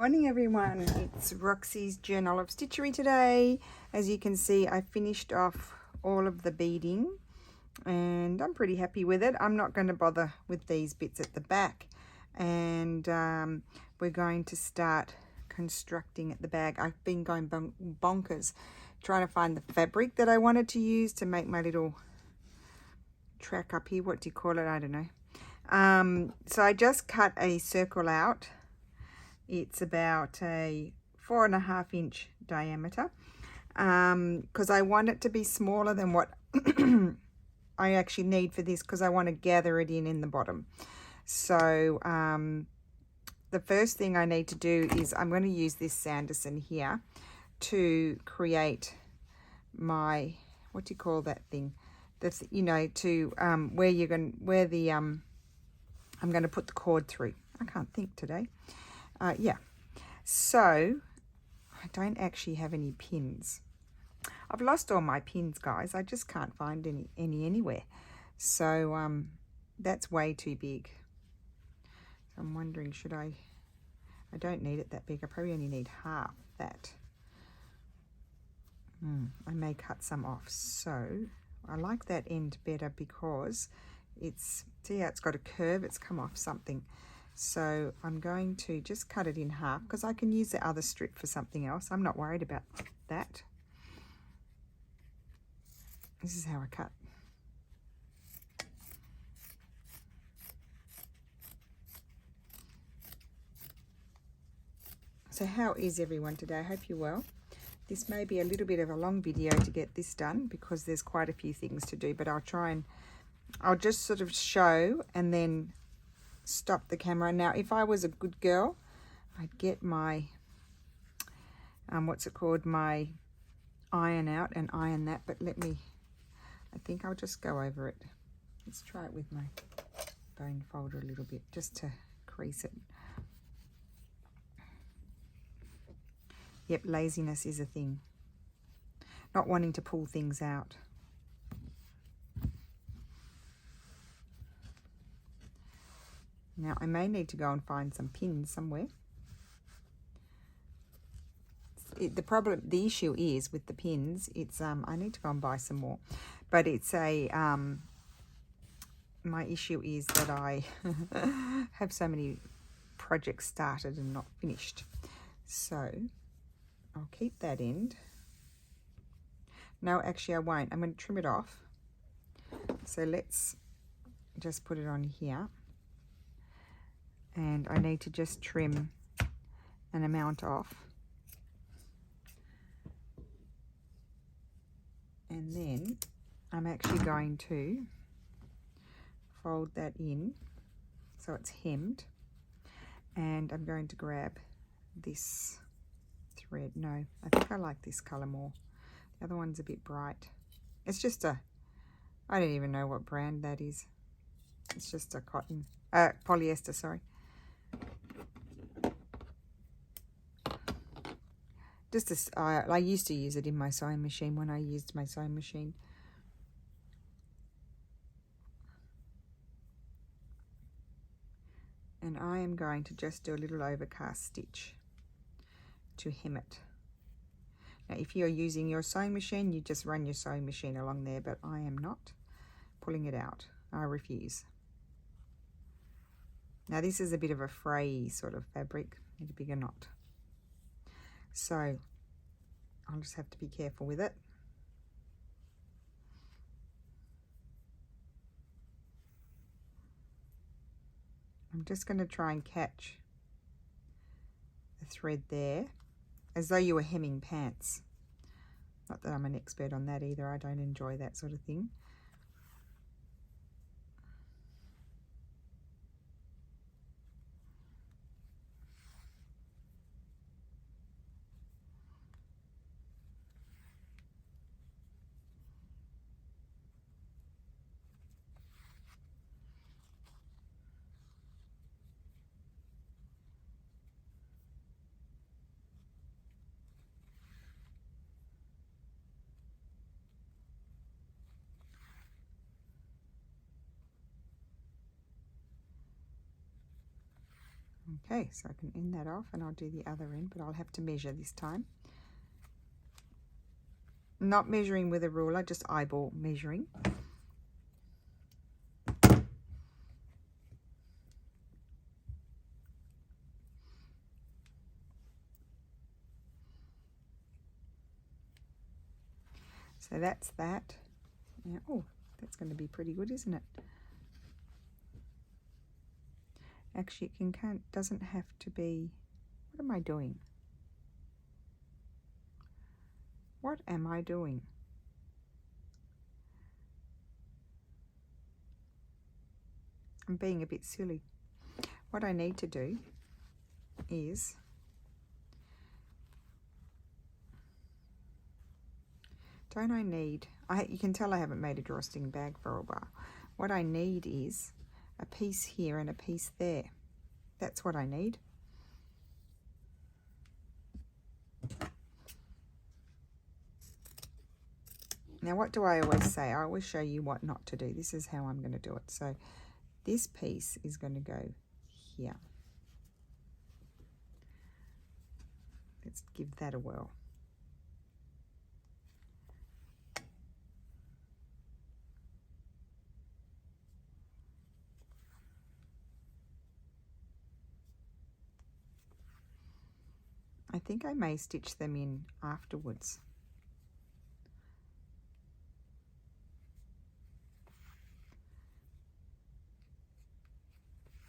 Morning everyone, it's Roxy's Journal of Stitchery today. As you can see, I finished off all of the beading and I'm pretty happy with it. I'm not going to bother with these bits at the back, and we're going to start constructing at the bag. I've been going bonkers trying to find the fabric that I wanted to use to make my little track up here. What do you call it? I don't know. So I just cut a circle out. It's about a 4.5 inch diameter, because I want it to be smaller than what I actually need for this, because I want to gather it in the bottom. So the first thing I need to do is I'm going to use this Sanderson here to create my, what do you call that thing? That's, you know, to where you're going, where the I'm going to put the cord through. I can't think today. Yeah, so I don't actually have any pins. I've lost all my pins, guys. I just can't find any anywhere. So that's way too big. So I'm wondering, should I don't need it that big. I probably only need half that. I may cut some off. So I like that end better because it's, see how it's got a curve? It's come off something. So I'm going to just cut it in half because I can use the other strip for something else. I'm not worried about that. This is how I cut. So how is everyone today? I hope you're well. This may be a little bit of a long video to get this done because there's quite a few things to do, but I'll try and I'll just sort of show and then stop the camera. Now, if I was a good girl, I'd get my what's it called, my iron out and iron that, but let me, I think I'll just go over it. Let's try it with my bone folder a little bit just to crease it. Yep, laziness is a thing. Not wanting to pull things out. Now, I may need to go and find some pins somewhere. The issue is with the pins, it's, I need to go and buy some more. But it's a, my issue is that I have so many projects started and not finished. So, I'll keep that end. No, actually I won't. I'm going to trim it off. So let's just put it on here. And I need to just trim an amount off. And then I'm actually going to fold that in so it's hemmed. And I'm going to grab this thread. No, I think I like this colour more. The other one's a bit bright. It's just a, I don't even know what brand that is. It's just a cotton, polyester, sorry. Just as I used to use it in my sewing machine when I used my sewing machine. And I am going to just do a little overcast stitch to hem it. Now, if you're using your sewing machine, you just run your sewing machine along there, but I am not pulling it out. I refuse. Now, this is a bit of a fray sort of fabric, need a bigger knot. So I'll just have to be careful with it. I'm just going to try and catch the thread there as though you were hemming pants. Not that I'm an expert on that either. I don't enjoy that sort of thing. Okay, so I can end that off and I'll do the other end, but I'll have to measure this time. Not measuring with a ruler, just eyeball measuring. So that's that. Now, oh, that's going to be pretty good, isn't it? Actually, it doesn't have to be. What am I doing? What am I doing? I'm being a bit silly. What I need to do is don't I need, you can tell I haven't made a drawstring bag for a while. What I need is a piece here and a piece there. That's what I need. Now what do I always say? I always show you what not to do. This is how I'm going to do it. So this piece is going to go here. Let's give that a whirl. I think I may stitch them in afterwards.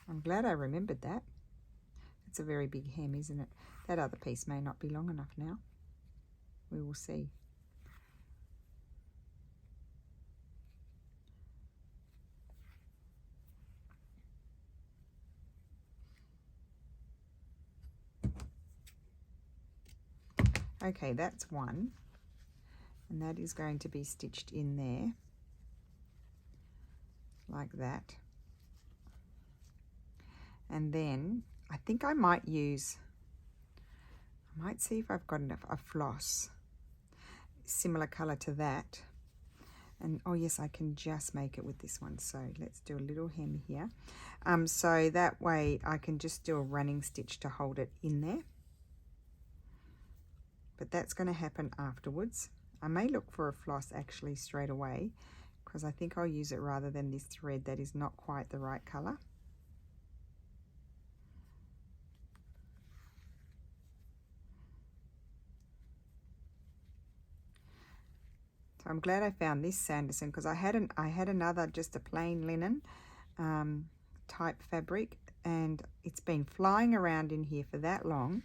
I'm glad I remembered that. It's a very big hem, isn't it? That other piece may not be long enough now. We will see. Okay, that's one. And that is going to be stitched in there. Like that. And then I think I might use, I might see if I've got enough, a floss, similar color to that. And oh yes, I can just make it with this one. So let's do a little hem here. So that way I can just do a running stitch to hold it in there. But that's going to happen afterwards. I may look for a floss actually straight away because I think I'll use it rather than this thread that is not quite the right color. So I'm glad I found this Sanderson because I had another, just a plain linen type fabric, and it's been flying around in here for that long,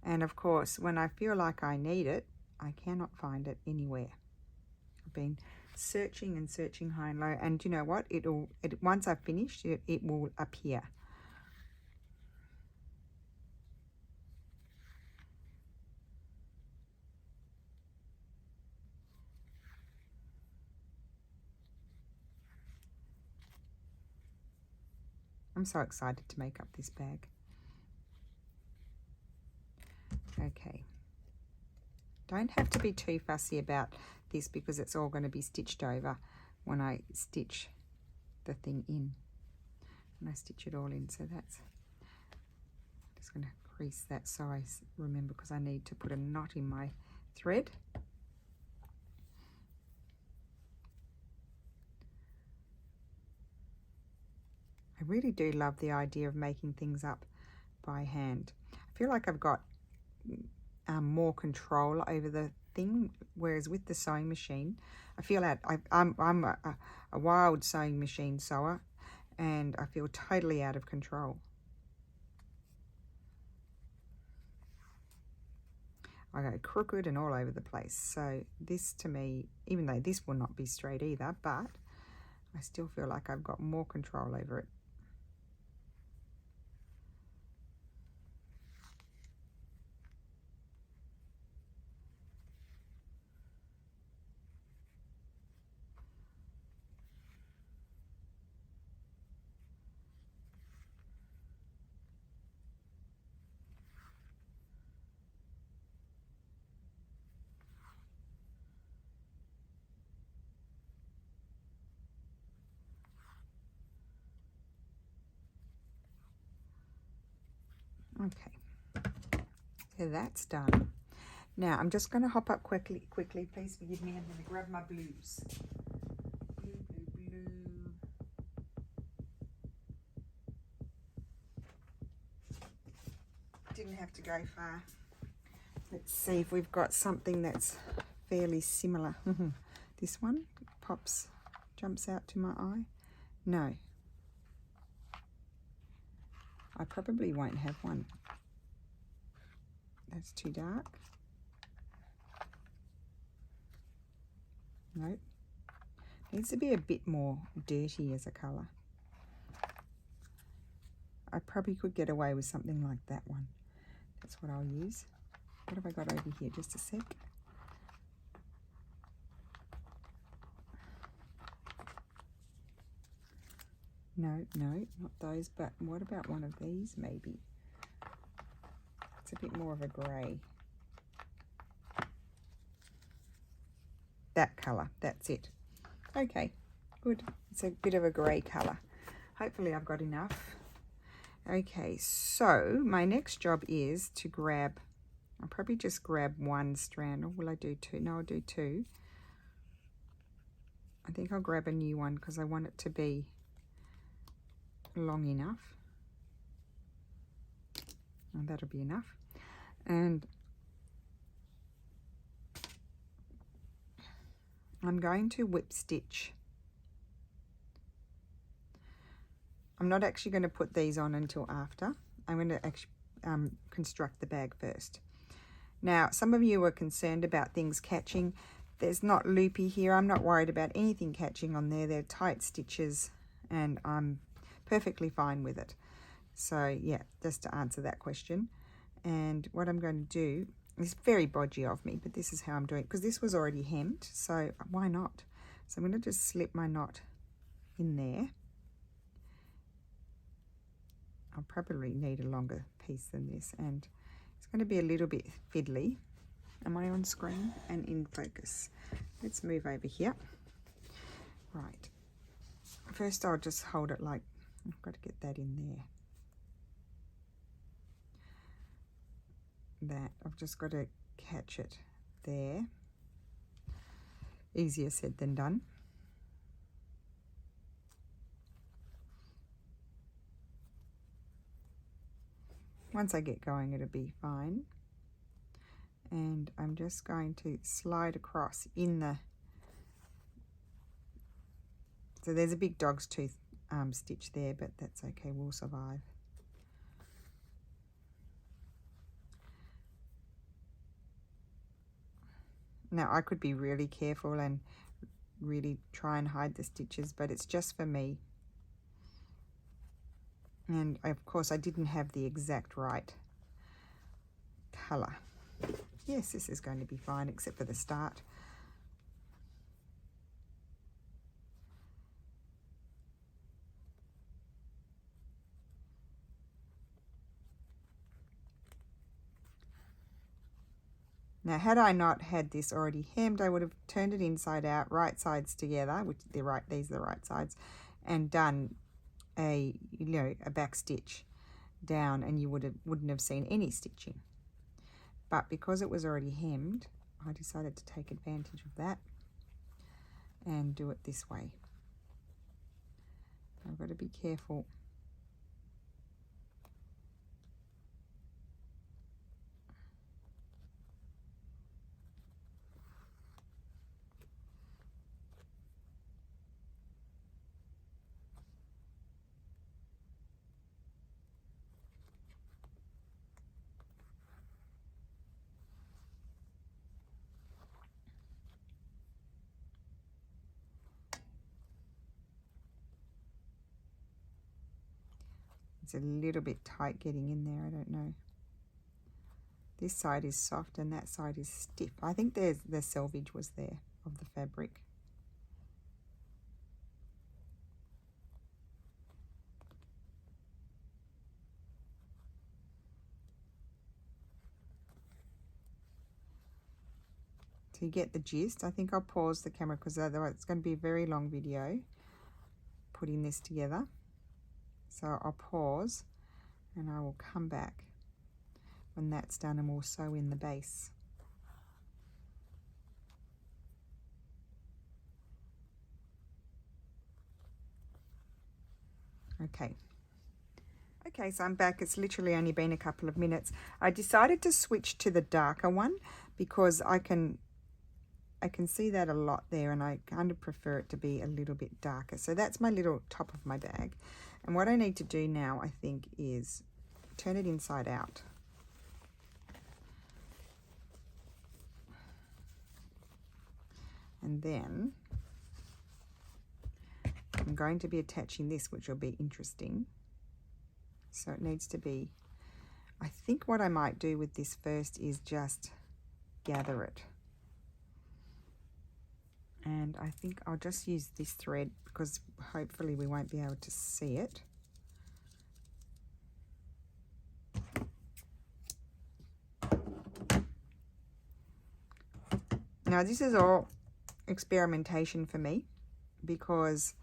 and of course when I feel like I need it, I cannot find it anywhere. I've been searching and searching high and low, and you know what, once I've finished it, it will appear. I'm so excited to make up this bag. Okay. Don't have to be too fussy about this because it's all going to be stitched over when I stitch the thing in. When I stitch it all in, so that's, I'm just going to crease that so I remember, because I need to put a knot in my thread. I really do love the idea of making things up by hand. I feel like I've got more control over the thing, whereas with the sewing machine, I feel that I'm a wild sewing machine sewer, and I feel totally out of control. I go crooked and all over the place. So this, to me, even though this will not be straight either, but I still feel like I've got more control over it. Okay, so that's done. Now I'm just going to hop up quickly. Please forgive me. I'm going to grab my blues. Blue. Didn't have to go far. Let's see if we've got something that's fairly similar. This one jumps out to my eye. No. I probably won't have one. That's too dark. Nope. Needs to be a bit more dirty as a colour. I probably could get away with something like that one. That's what I'll use. What have I got over here? Just a sec. No, not those, but what about one of these maybe? It's a bit more of a grey. That colour, that's it. Okay, good. It's a bit of a grey colour. Hopefully I've got enough. Okay, so my next job is to grab, I'll probably just grab one strand, or will I do two? No, I'll do two. I think I'll grab a new one because I want it to be long enough. And that'll be enough. And I'm going to whip stitch. I'm not actually going to put these on until after. I'm going to actually construct the bag first. Now, some of you were concerned about things catching. There's not loopy here. I'm not worried about anything catching on there. They're tight stitches and I'm perfectly fine with it. So yeah, just to answer that question. And what I'm going to do is very bodgy of me, but this is how I'm doing it because this was already hemmed, so why not? So I'm going to just slip my knot in there. I'll probably need a longer piece than this, and it's going to be a little bit fiddly. Am I on screen and in focus? Let's move over here. Right. First I'll just hold it like, I've got to get that in there. That, I've just got to catch it there. Easier said than done. Once I get going, it'll be fine. And I'm just going to slide across in the, so there's a big dog's tooth stitch there, but that's okay, we'll survive. Now I could be really careful and really try and hide the stitches, but it's just for me. And of course I didn't have the exact right colour. Yes, this is going to be fine except for the start. Now, had I not had this already hemmed, I would have turned it inside out, right sides together, which these are the right sides, and done a back stitch down, and you wouldn't have seen any stitching. But because it was already hemmed, I decided to take advantage of that and do it this way. I've got to be careful. It's a little bit tight getting in there, I don't know. This side is soft and that side is stiff. I think the selvage was there of the fabric. So you get the gist. I think I'll pause the camera because otherwise it's going to be a very long video putting this together. So I'll pause and I will come back when that's done, and we'll sew in the base. Okay, so I'm back. It's literally only been a couple of minutes. I decided to switch to the darker one because I can see that a lot there, and I kind of prefer it to be a little bit darker. So that's my little top of my bag. And what I need to do now, I think, is turn it inside out. And then I'm going to be attaching this, which will be interesting. So it needs to be, I think what I might do with this first is just gather it. And I think I'll just use this thread because hopefully we won't be able to see it. Now this is all experimentation for me, because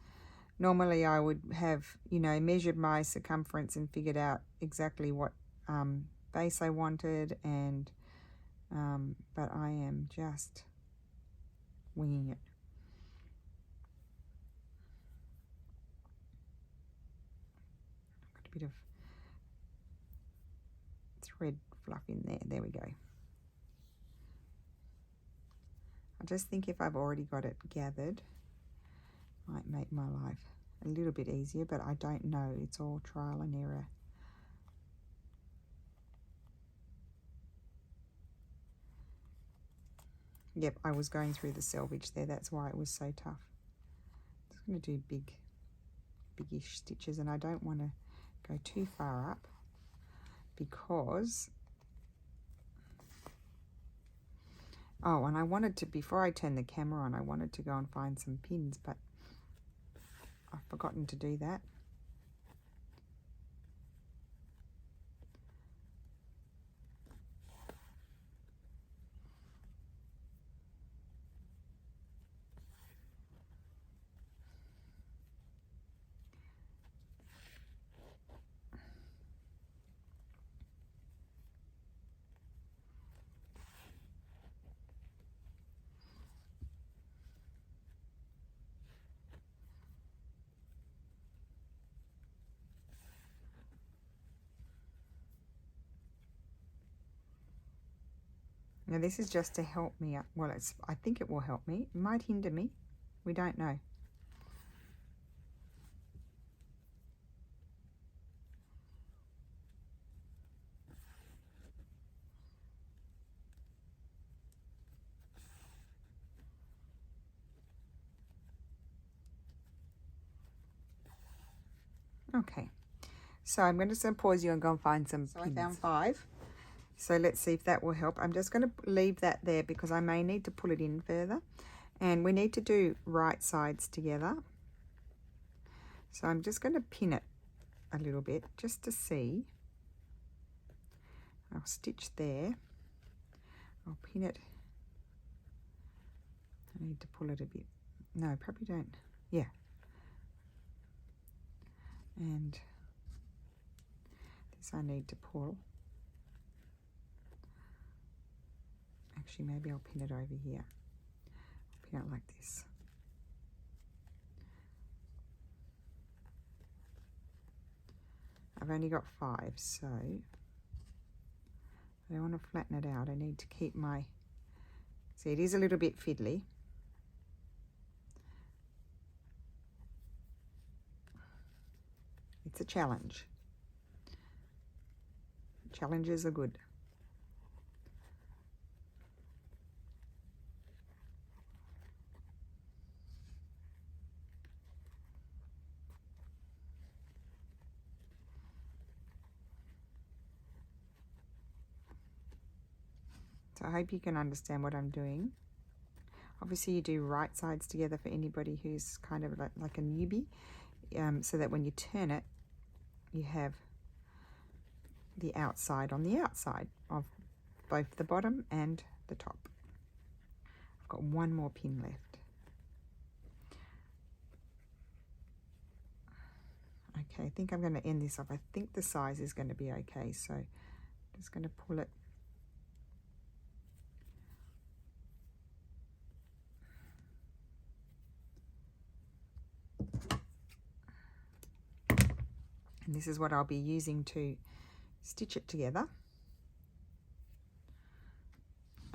normally I would have, you know, measured my circumference and figured out exactly what base I wanted, and but I am just winging it. Got a bit of thread fluff in there. There we go. I just think if I've already got it gathered, might make my life a little bit easier, but I don't know. It's all trial and error. Yep, I was going through the selvage there. That's why it was so tough. I'm just going to do big-ish stitches, and I don't want to go too far up because... Oh, and I wanted to, before I turn the camera on, I wanted to go and find some pins, but I've forgotten to do that. Now this is just to help me up. Well, I think it will help me. It might hinder me. We don't know. Okay, so I'm going to pause you and go and find some pins. I found 5. So let's see if that will help. I'm just going to leave that there because I may need to pull it in further. And we need to do right sides together. So I'm just going to pin it a little bit just to see. I'll stitch there. I'll pin it. I need to pull it a bit. No, probably don't. Yeah. And this I need to pull. Actually, maybe I'll pin it over here. I'll pin it like this. I've only got 5, so I don't want to flatten it out. I need to keep my... See, it is a little bit fiddly. It's a challenge. Challenges are good. So I hope you can understand what I'm doing. Obviously you do right sides together for anybody who's kind of like a newbie, so that when you turn it, you have the outside on the outside of both the bottom and the top. I've got one more pin left. Okay, I think I'm going to end this off. I think the size is going to be okay, so Just going to pull it. And this is what I'll be using to stitch it together.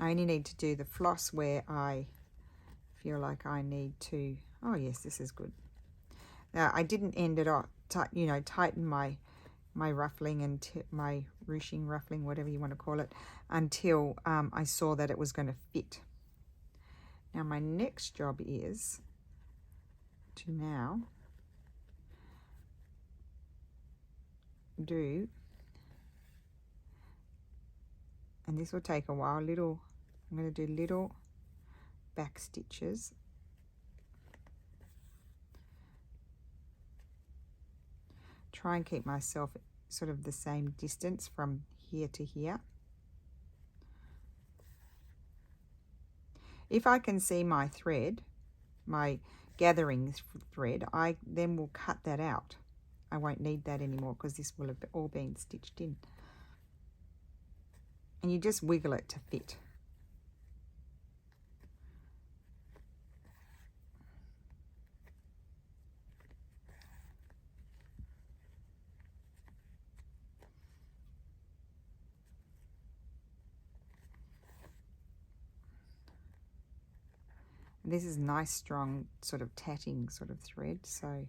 I only need to do the floss where I feel like I need to, oh yes, this is good. Now I didn't end it off, you know, tighten my ruffling and my ruching, ruffling, whatever you want to call it, until I saw that it was going to fit. Now my next job is to now do, and this will take a while, I'm going to do little back stitches. Try and keep myself sort of the same distance from here to here. If I can see my thread, my gathering thread, I then will cut that out. I won't need that anymore because this will have all been stitched in. And you just wiggle it to fit. And this is nice, strong, sort of tatting sort of thread, so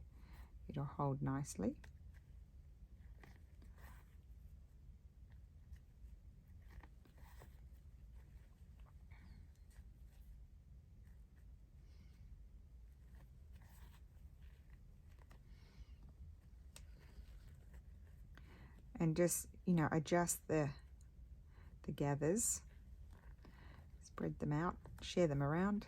it'll hold nicely. And just, you know, adjust the gathers, spread them out, share them around.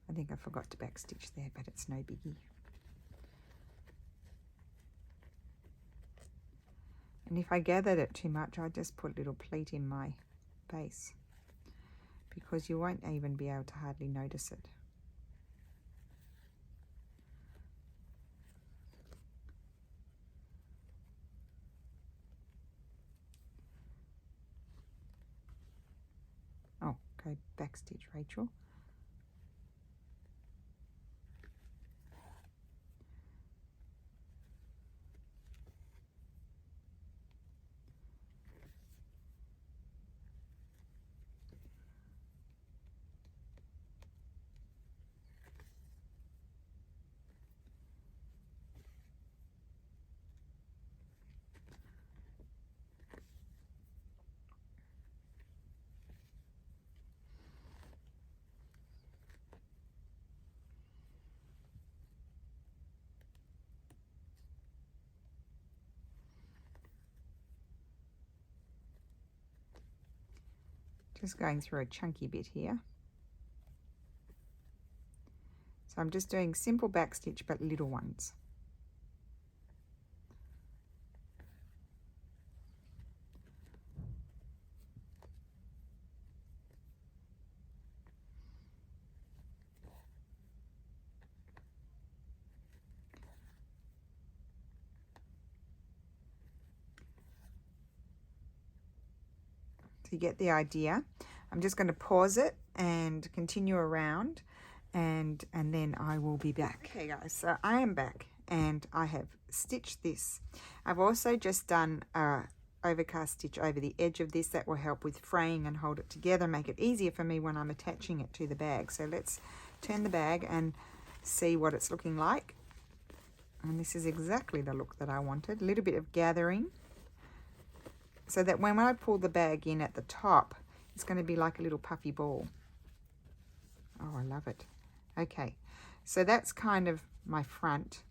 I think I forgot to backstitch there, but it's no biggie. And if I gathered it too much, I just put a little pleat in my base, because you won't even be able to hardly notice it. Oh, go backstitch, Rachel. Just going through a chunky bit here. So I'm just doing simple backstitch, but little ones. So you get the idea. I'm just going to pause it and continue around, and then I will be back. Okay guys, so I am back and I have stitched this. I've also just done a overcast stitch over the edge of this that will help with fraying and hold it together, make it easier for me when I'm attaching it to the bag. So let's turn the bag and see what it's looking like. And this is exactly the look that I wanted. A little bit of gathering, so that when I pull the bag in at the top, it's going to be like a little puffy ball. Oh, I love it. Okay, so that's kind of my front,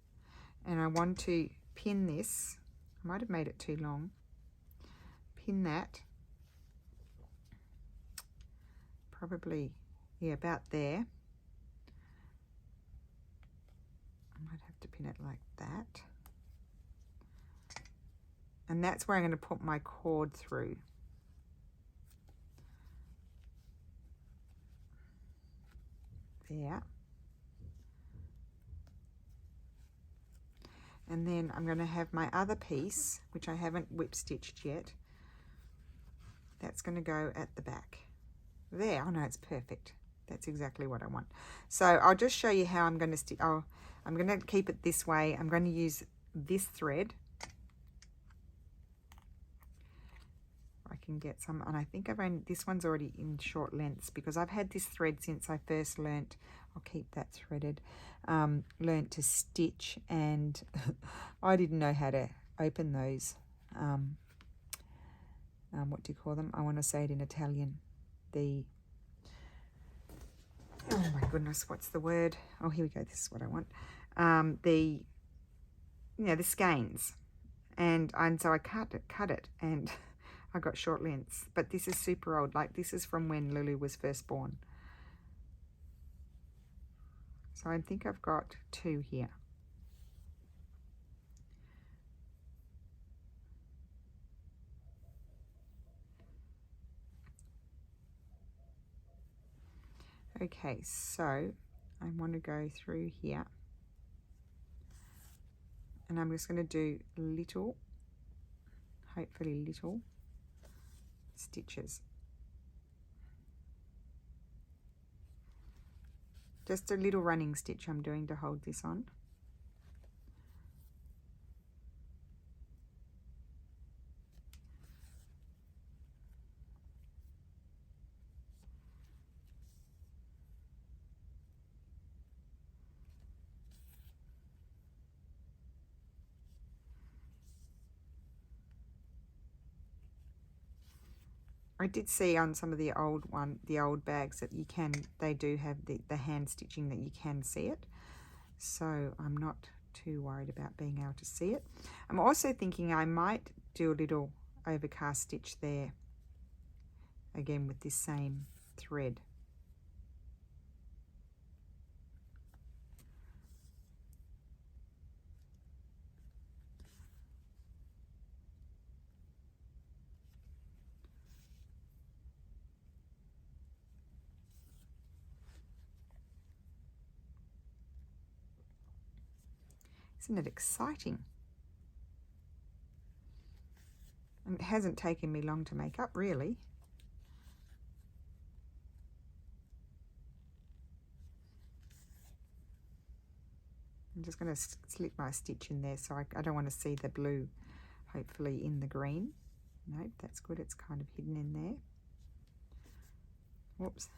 and I want to pin this. I might have made it too long. Pin that. Probably, yeah, about there. I might have to pin it like that. And that's where I'm going to put my cord through. There. And then I'm going to have my other piece, which I haven't whip stitched yet. That's going to go at the back. There. Oh no, it's perfect. That's exactly what I want. So I'll just show you how I'm going to stick. Oh, I'm going to keep it this way. I'm going to use this thread. I can get some, and I think this one's already in short lengths because I've had this thread since I first learnt. I'll keep that threaded. Learnt to stitch, and I didn't know how to open those. What do you call them? I want to say it in Italian. Oh my goodness, what's the word? Oh, here we go. This is what I want. The skeins, and so I cut it, and I got short lengths. But this is super old. Like, this is from when Lulu was first born. So I think I've got 2 here. Okay, so I want to go through here, and I'm just going to do little, hopefully little stitches. Just a little running stitch I'm doing to hold this on. I did see on some of the old bags that they do have the hand stitching that you can see it. So I'm not too worried about being able to see it. I'm also thinking I might do a little overcast stitch there, again with this same thread. Isn't it exciting? And it hasn't taken me long to make up, really. I'm just going to slip my stitch in there, so I don't want to see the blue, hopefully, in the green. Nope, that's good. It's kind of hidden in there. Whoops.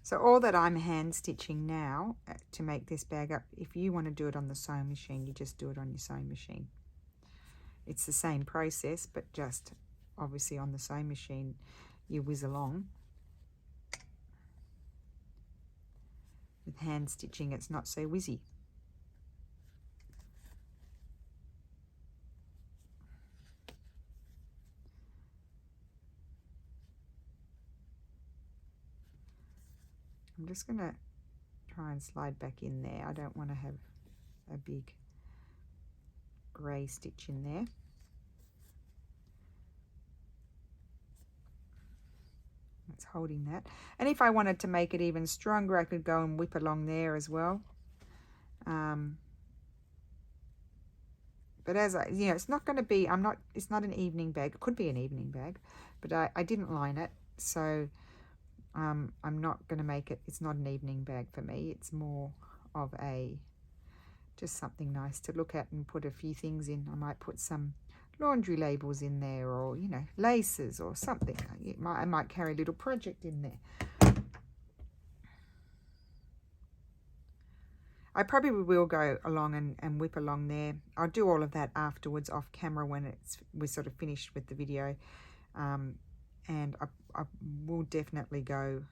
So all that I'm hand stitching now to make this bag up, if you want to do it on the sewing machine, you just do it on your sewing machine. It's the same process, but just obviously on the sewing machine, you whiz along. With hand stitching, it's not so whizzy. I'm just going to try and slide back in there. I don't want to have a big grey stitch in there. It's holding that. And if I wanted to make it even stronger, I could go and whip along there as well. But as it's not going to be, it's not an evening bag. It could be an evening bag, but I didn't line it. So I'm not going to make it, it's not an evening bag for me. It's more of just something nice to look at and put a few things in. I might put some laundry labels in there, or, laces or something. I might carry a little project in there. I probably will go along and whip along there. I'll do all of that afterwards off camera when we're sort of finished with the video. and I will definitely go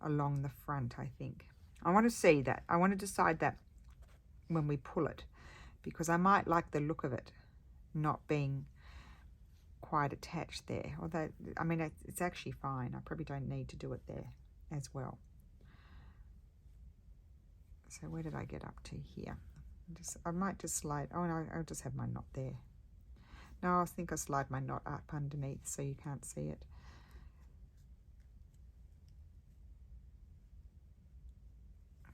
along the front, I think. I want to see that. I want to decide that when we pull it, because I might like the look of it not being quite attached there. Although, I mean, it's actually fine. I probably don't need to do it there as well. So where did I get up to here? I might just slide. Oh no, I'll just have my knot there. No, I think I slide my knot up underneath so you can't see it.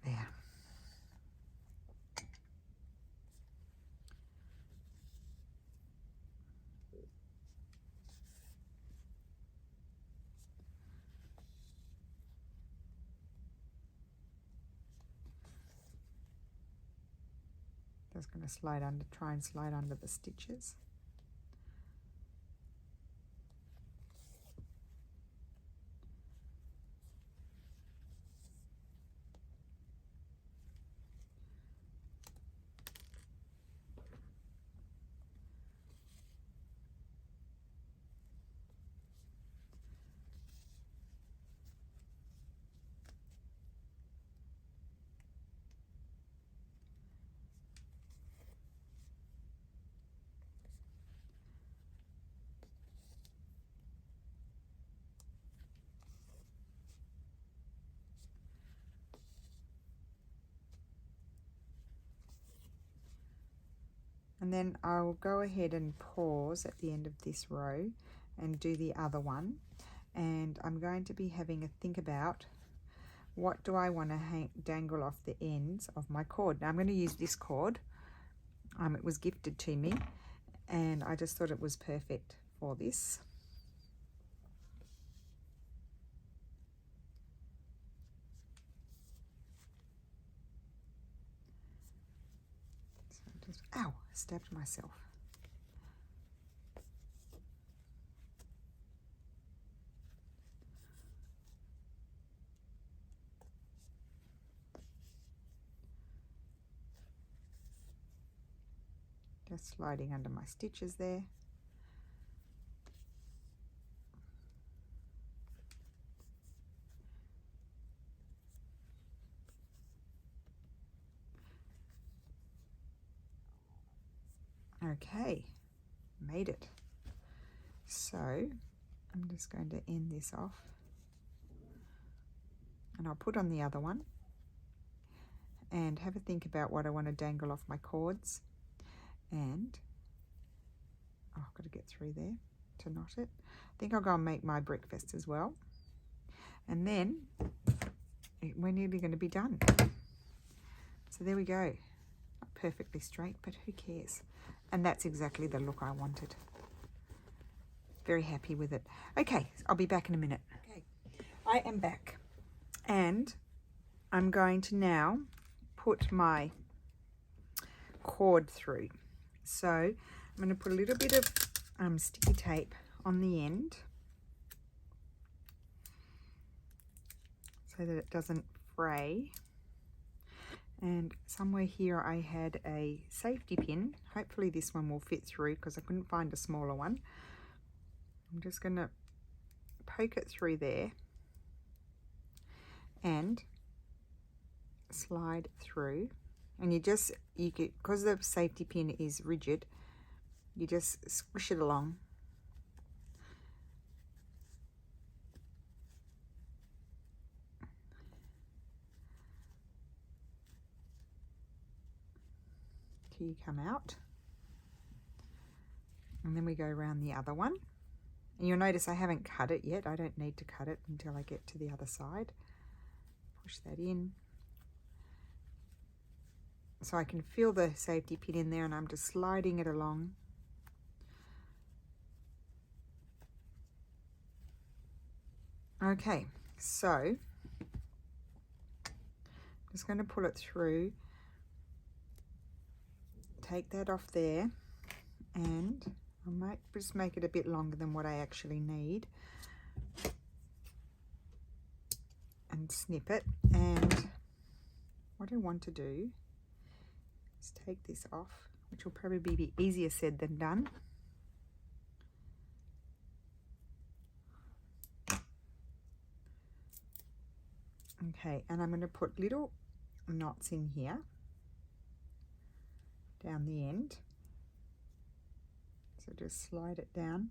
There. Just going to slide under, try and slide under the stitches. And then I'll go ahead and pause at the end of this row and do the other one. And I'm going to be having a think about what do I want to dangle off the ends of my cord. Now I'm going to use this cord. It was gifted to me and I just thought it was perfect for this. Ow, stabbed myself. Just sliding under my stitches there. Okay, made it. So I'm just going to end this off and I'll put on the other one and have a think about what I want to dangle off my cords. And oh, I've got to get through there to knot it. I think I'll go and make my breakfast as well. And then we're nearly going to be done. So there we go. Not perfectly straight, but who cares? And that's exactly the look I wanted. Very happy with it. Okay, I'll be back in a minute. Okay, I am back. And I'm going to now put my cord through. So I'm going to put a little bit of sticky tape on the end so that it doesn't fray. And somewhere here I had a safety pin. Hopefully this one will fit through because I couldn't find a smaller one. I'm just going to poke it through there and slide through. And you could, because the safety pin is rigid, you just squish it along. Till you come out. And then we go around the other one. And you'll notice I haven't cut it yet. I don't need to cut it until I get to the other side. Push that in. So I can feel the safety pin in there and I'm just sliding it along. Okay, so I'm just going to pull it through. Take that off there and I might just make it a bit longer than what I actually need and snip it. And what I want to do is take this off, which will probably be easier said than done. Okay, and I'm going to put little knots in here down the end. So just slide it down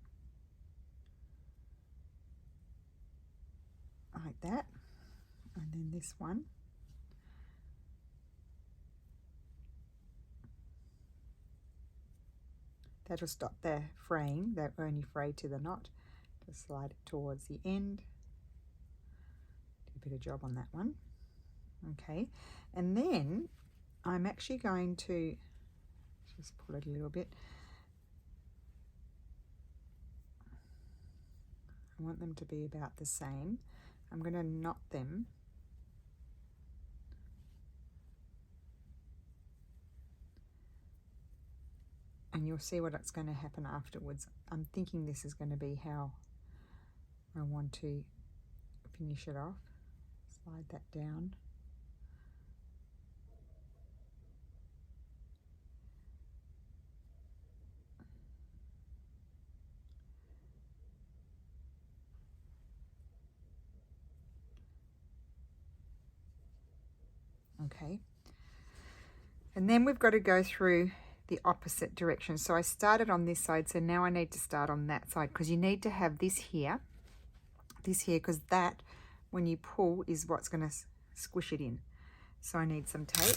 like that, and then this one. That'll stop the fraying, that only fray to the knot. Just slide it towards the end. Do a bit of job on that one. Okay, and then I'm actually going to just pull it a little bit. I want them to be about the same. I'm going to knot them and you'll see what's going to happen afterwards. I'm thinking this is going to be how I want to finish it off. Slide that down. Okay, and then we've got to go through the opposite direction. So I started on this side, so now I need to start on that side, because you need to have this here, because that, when you pull, is what's going to squish it in. So I need some tape.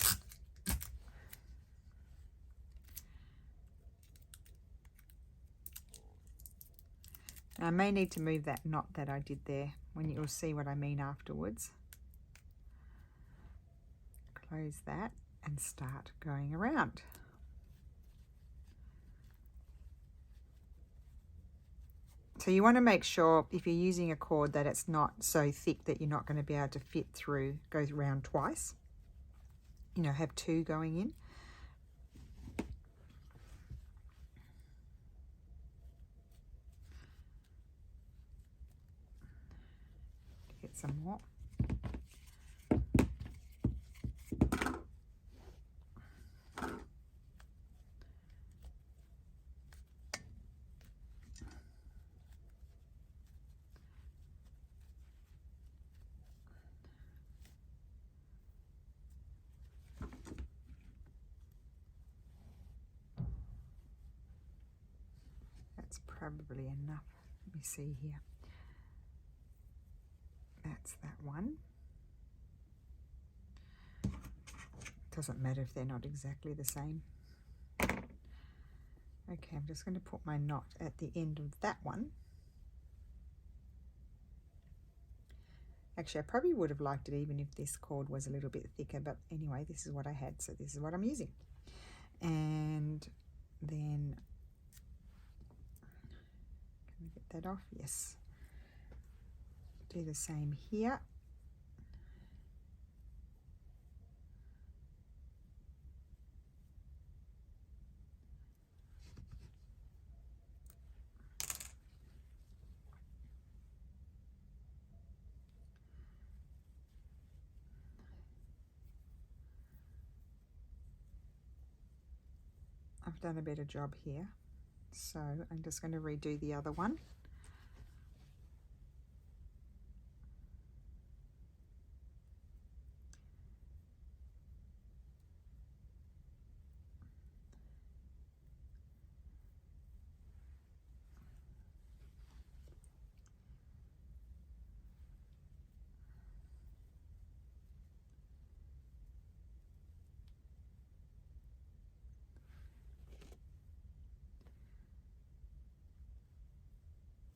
Now I may need to move that knot that I did there, when you'll see what I mean afterwards. Close that and start going around. So you want to make sure, if you're using a cord, that it's not so thick that you're not going to be able to fit through, go around twice. You know, have two going in. Get some more. That's probably enough. Let me see here. That's that one. Doesn't matter if they're not exactly the same. Okay, I'm just going to put my knot at the end of that one. Actually, I probably would have liked it even if this cord was a little bit thicker, but anyway, this is what I had, so this is what I'm using. And then, can we get that off? Yes. Do the same here. I've done a better job here, so I'm just going to redo the other one.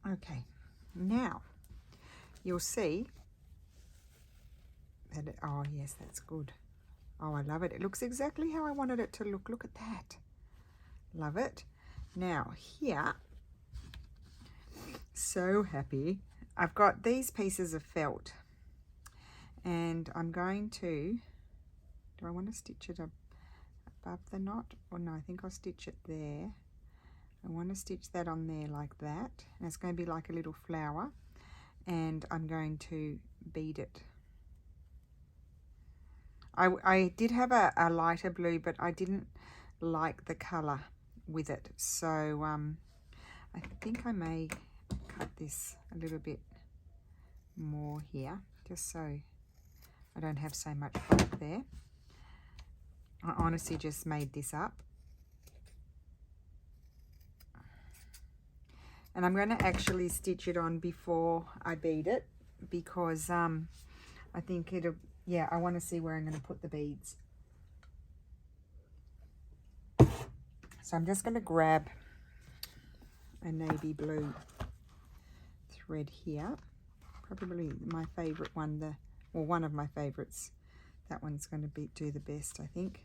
Okay, now you'll see that it, oh yes, that's good. Oh, I love it. It looks exactly how I wanted it to look. Look at that. Love it. Now here, so happy. I've got these pieces of felt, and I'm going to, do I want to stitch it above the knot? Or no, I think I'll stitch it there. I want to stitch that on there like that, and it's going to be like a little flower, and I'm going to bead it. I did have a lighter blue, but I didn't like the colour with it, so I think I may cut this a little bit more here, just so I don't have so much bulk there. I honestly just made this up. And I'm going to actually stitch it on before I bead it, because I think it'll, yeah, I want to see where I'm going to put the beads. So I'm just going to grab a navy blue thread here. Probably my favorite one, or one of my favorites. That one's going to do the best, I think.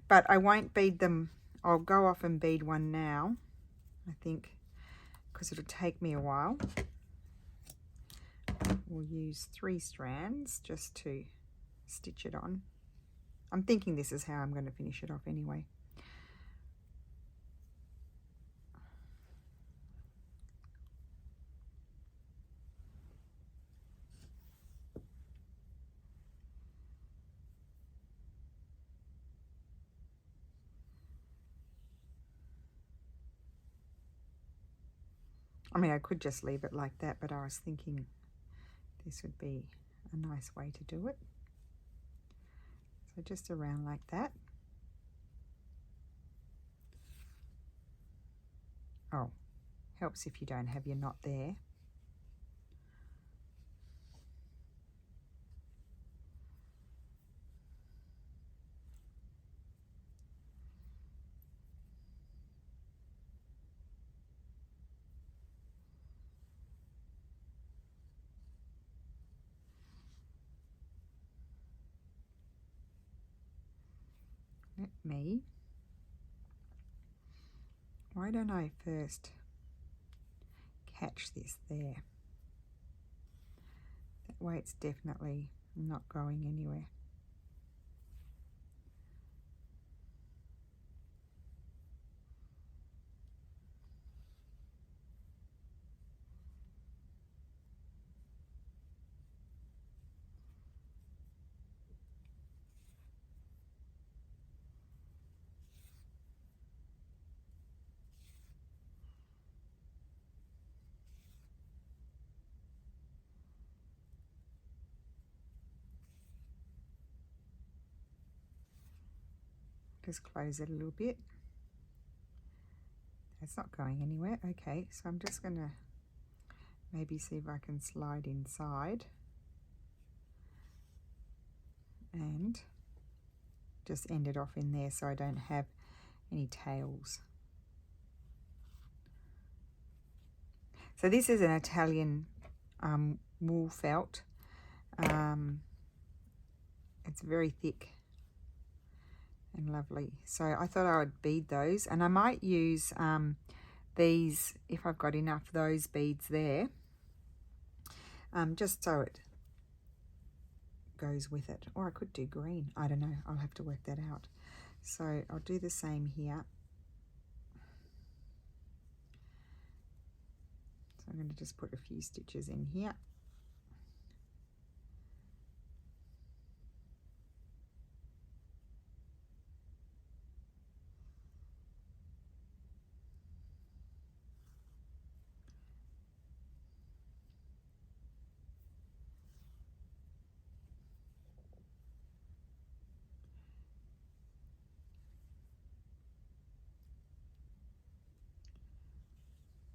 But I won't bead them. I'll go off and bead one now, I think, because it'll take me a while. We'll use 3 strands just to stitch it on. I'm thinking this is how I'm going to finish it off anyway. I mean, I could just leave it like that, but I was thinking this would be a nice way to do it. So just around like that. Oh, helps if you don't have your knot there. Let me, why don't I first catch this there? That way it's definitely not going anywhere. Just close it a little bit. It's not going anywhere. Okay, so I'm just going to maybe see if I can slide inside and just end it off in there so I don't have any tails. So this is an Italian wool felt. It's very thick and lovely. So I thought I would bead those, and I might use these, if I've got enough, those beads there, just so it goes with it. Or I could do green. I don't know. I'll have to work that out. So I'll do the same here. So I'm going to just put a few stitches in here.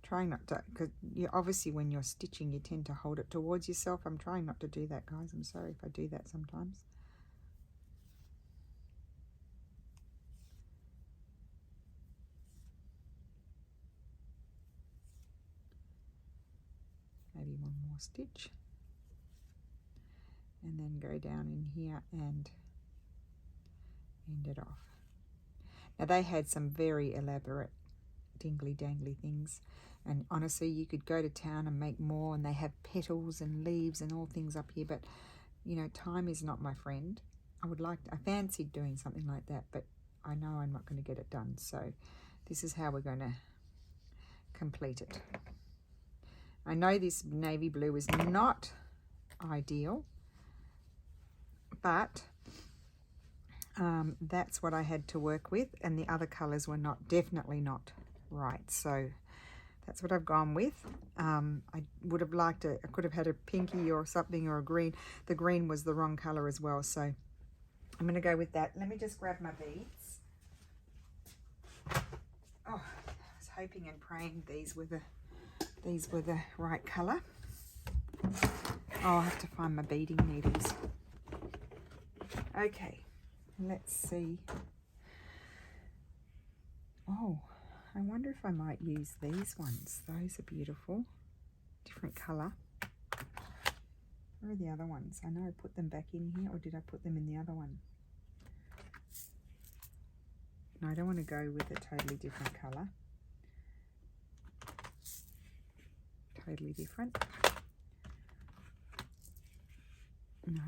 Trying not to, because you obviously when you're stitching you tend to hold it towards yourself. I'm trying not to do that, guys. I'm sorry if I do that sometimes. Maybe one more stitch, and then go down in here and end it off. Now they had some very elaborate dingly dangly things, and honestly you could go to town and make more, and they have petals and leaves and all things up here, but you know, time is not my friend. I fancied doing something like that, but I know I'm not going to get it done, so this is how we're going to complete it. I know this navy blue is not ideal, but that's what I had to work with, and the other colors were definitely not right. So That's what I've gone with. I would have liked it. I could have had a pinky or something, or a green. The green was the wrong color as well, so I'm going to go with that. Let me just grab my beads. Oh, I was hoping and praying these were the right color. Oh, I'll have to find my beading needles. Okay, let's see. Oh, I wonder if I might use these ones. Those are beautiful. Different color. Where are the other ones? I know I put them back in here, or did I put them in the other one? No, I don't want to go with a totally different color. Totally different. No.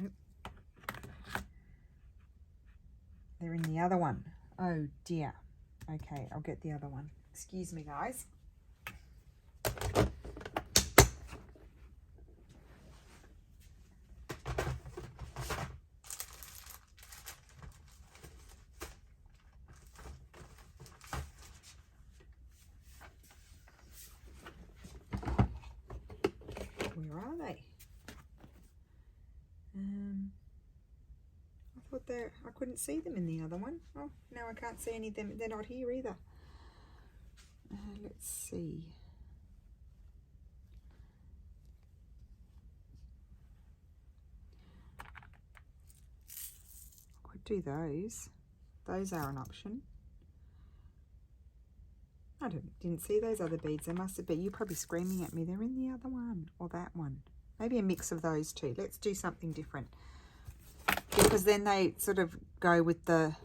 They're in the other one. Oh dear. Okay, I'll get the other one. Excuse me, guys. Where are they? I thought I couldn't see them in the other one. Oh, now I can't see any of them. They're not here either. Let's see. I could do those. Those are an option. I didn't see those other beads. They must have been. You're probably screaming at me. They're in the other one or that one. Maybe a mix of those two. Let's do something different, because then they sort of go with the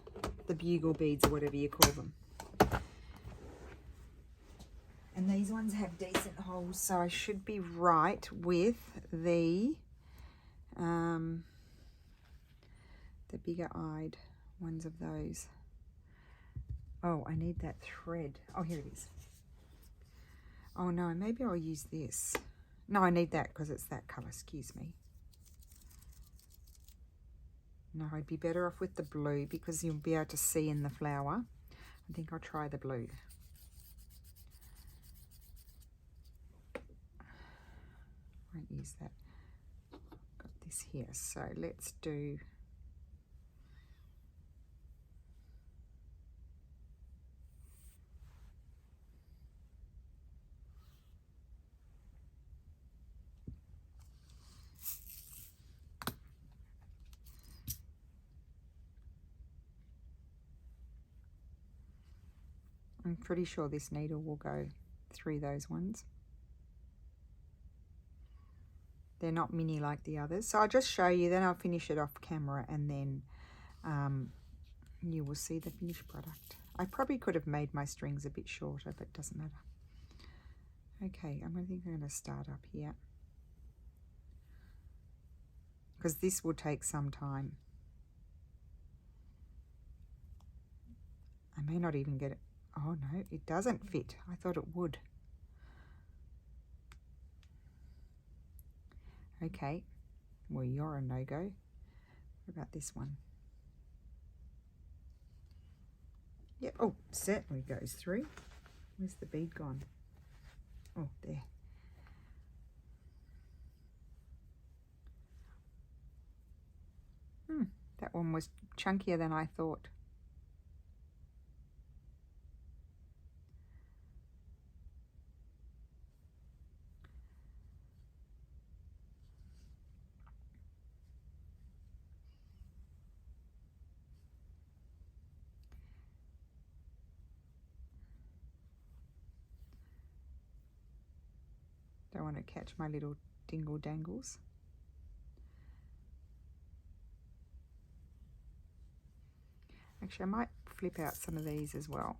bugle beads or whatever you call them. And these ones have decent holes, so I should be right with the bigger eyed ones of those. Oh, I need that thread. Oh, here it is. Oh no, maybe I'll use this. No, I need that because it's that color, excuse me. No, I'd be better off with the blue because you'll be able to see in the flower. I think I'll try the blue. Won't use that. Got this here, so let's do. I'm pretty sure this needle will go through those ones. They're not mini like the others. So I'll just show you, then I'll finish it off camera, and then you will see the finished product. I probably could have made my strings a bit shorter, but it doesn't matter. Okay, I think I'm going to start up here, because this will take some time. I may not even get it. Oh no, it doesn't fit. I thought it would. Okay, well, you're a no-go. What about this one? Yep, oh, certainly goes through. Where's the bead gone? Oh, there. That one was chunkier than I thought. Don't want to catch my little dingle dangles. Actually, I might flip out some of these as well.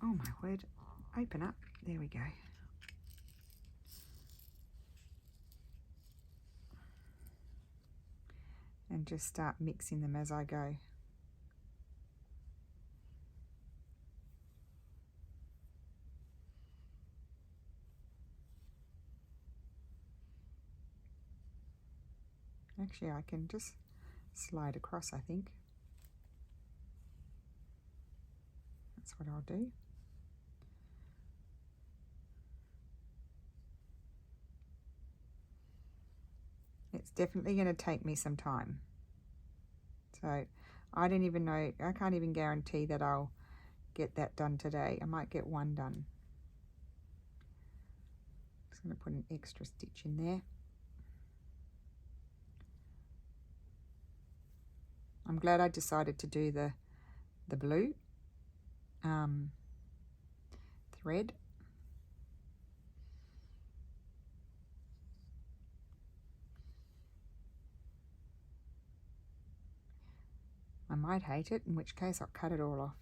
Oh my word, open up. There we go. And just start mixing them as I go. Actually, I can just slide across, I think. That's what I'll do. It's definitely going to take me some time. So I don't even know, I can't even guarantee that I'll get that done today. I might get one done. Just going to put an extra stitch in there. I'm glad I decided to do the blue thread. I might hate it, in which case I'll cut it all off.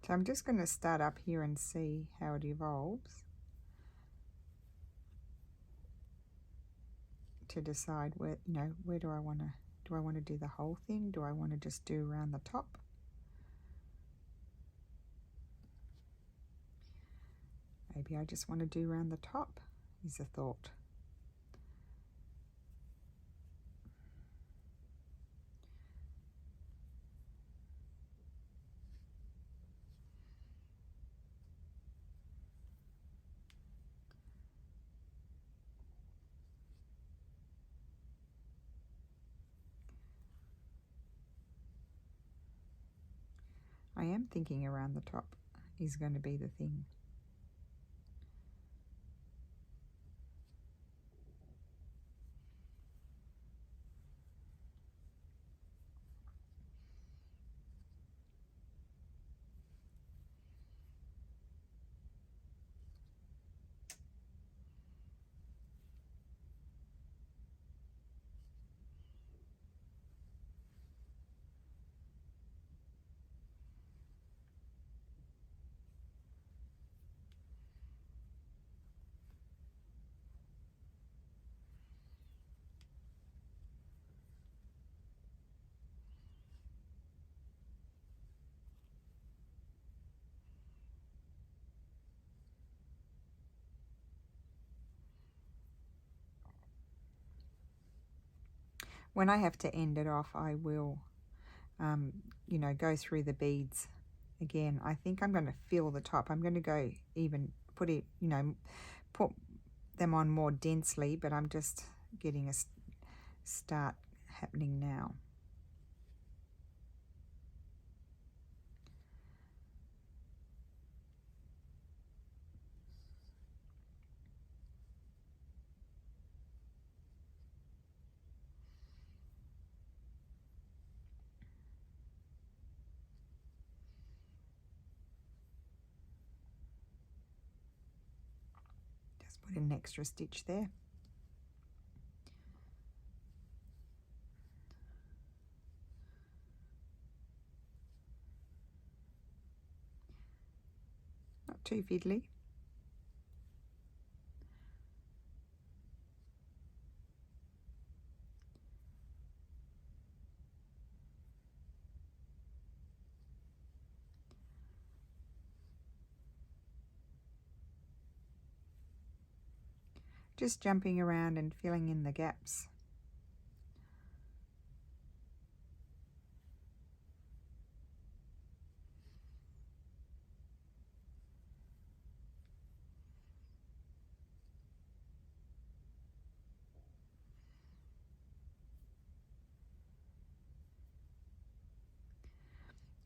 So I'm just going to start up here and see how it evolves to decide where, you know, where do I want to do the whole thing? Do I want to just do around the top? Maybe I just want to do around the top, is a thought. I am thinking around the top is going to be the thing. When I have to end it off, I will, you know, go through the beads again. I think I'm going to fill the top. I'm going to go even put it, you know, put them on more densely, but I'm just getting a start happening now. Put an extra stitch there. Not too fiddly. Just jumping around and filling in the gaps.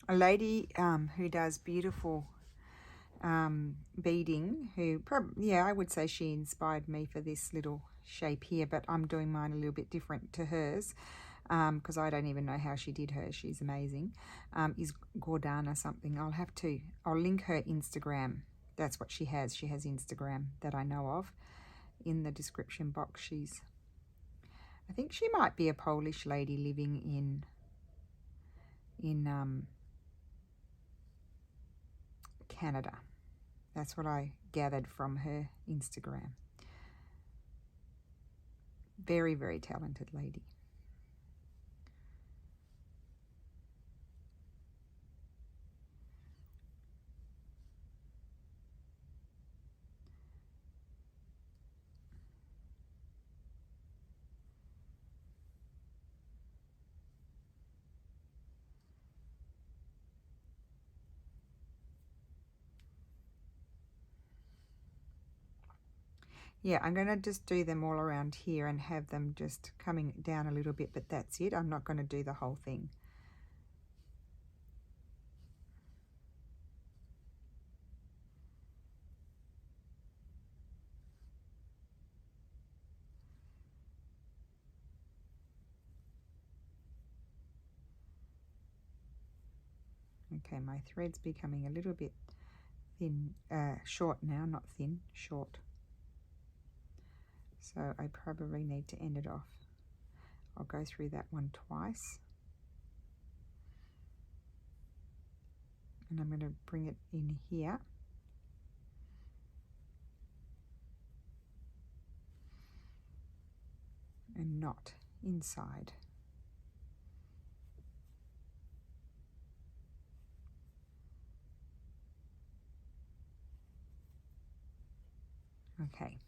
A lady who does beautiful beading, who yeah, I would say she inspired me for this little shape here, but I'm doing mine a little bit different to hers because I don't even know how she did hers. She's amazing. Is Gordana something. I'll link her Instagram. That's what she has. She has Instagram that I know of in the description box. I think she might be a Polish lady living in Canada. That's what I gathered from her Instagram. Very, very talented lady. Yeah, I'm going to just do them all around here and have them just coming down a little bit, but that's it. I'm not going to do the whole thing. Okay, my thread's becoming a little bit thin, short now, not thin, short. So I probably need to end it off. I'll go through that one twice. And I'm going to bring it in here. And not inside. Okay,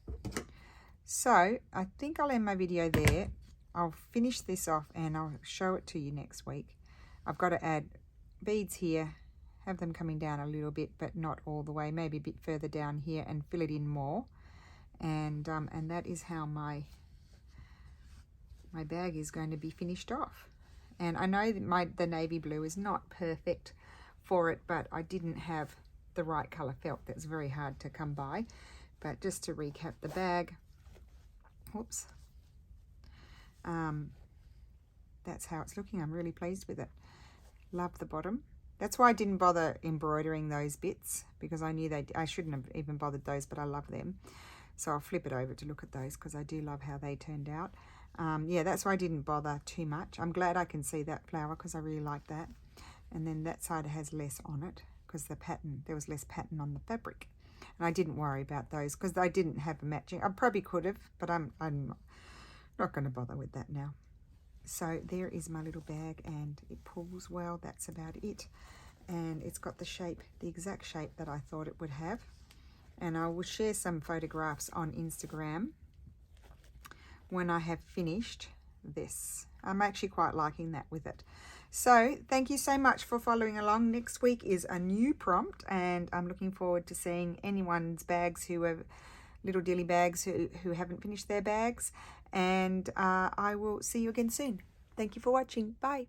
so I think I'll end my video there. I'll finish this off and I'll show it to you next week. I've got to add beads here, have them coming down a little bit, but not all the way, maybe a bit further down here, and fill it in more. And that is how my bag is going to be finished off. And I know that the navy blue is not perfect for it, but I didn't have the right color felt. That's very hard to come by. But just to recap the bag, whoops, that's how it's looking. I'm really pleased with it. Love the bottom. That's why I didn't bother embroidering those bits, because I knew I shouldn't have even bothered those, but I love them. So I'll flip it over to look at those because I do love how they turned out. Yeah, that's why I didn't bother too much. I'm glad I can see that flower because I really like that. And then that side has less on it because the pattern, there was less pattern on the fabric. And I didn't worry about those because I didn't have a matching. I probably could have, but I'm not going to bother with that now. So there is my little bag, and it pulls well. That's about it. And it's got the shape, the exact shape that I thought it would have. And I will share some photographs on Instagram when I have finished this. I'm actually quite liking that with it. So thank you so much for following along. Next week is a new prompt, and I'm looking forward to seeing anyone's bags who have little dilly bags who haven't finished their bags. And I will see you again soon. Thank you for watching. Bye.